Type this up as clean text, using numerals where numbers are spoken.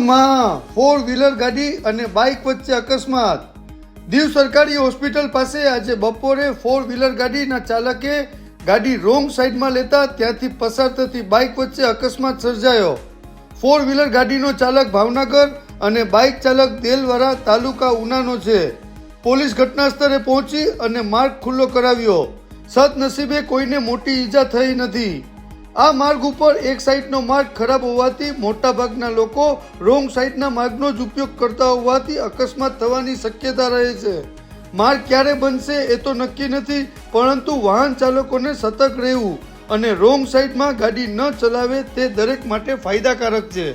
માં 4 વ્હીલર ગાડી અને બાઇક વચ્ચે અકસ્માત। દીવ સરકારી હોસ્પિટલ પાસે આજે બપોરે 4 વ્હીલર ગાડીના ચાલકે ગાડી રોંગ સાઈડમાં લેતા ત્યાંથી પસાર થતી બાઇક વચ્ચે અકસ્માત સર્જાયો। 4 વ્હીલર ગાડીનો ચાલક ભાવનગર અને બાઇક ચાલક દેલવારા તાલુકા ઉનાનો છે। પોલીસ ઘટના સ્થળે પહોંચી અને માર્ગ ખુલ્લો કરાવ્યો। સદનસીબે કોઈને મોટી ઈજા થઈ નથી। આ માર્ગ ઉપર એક સાઈડનો માર્ગ ખરાબ હોવાથી મોટાભાગના લોકો રોંગ સાઈડના માર્ગનો જ ઉપયોગ કરતા હોવાથી અકસ્માત થવાની શક્યતા રહે છે। માર્ગ ક્યારે બનશે એ તો નક્કી નથી, પરંતુ વાહન ચાલકોને સતર્ક રહેવું અને રોંગ સાઈડમાં ગાડી ન ચલાવે તે દરેક માટે ફાયદાકારક છે।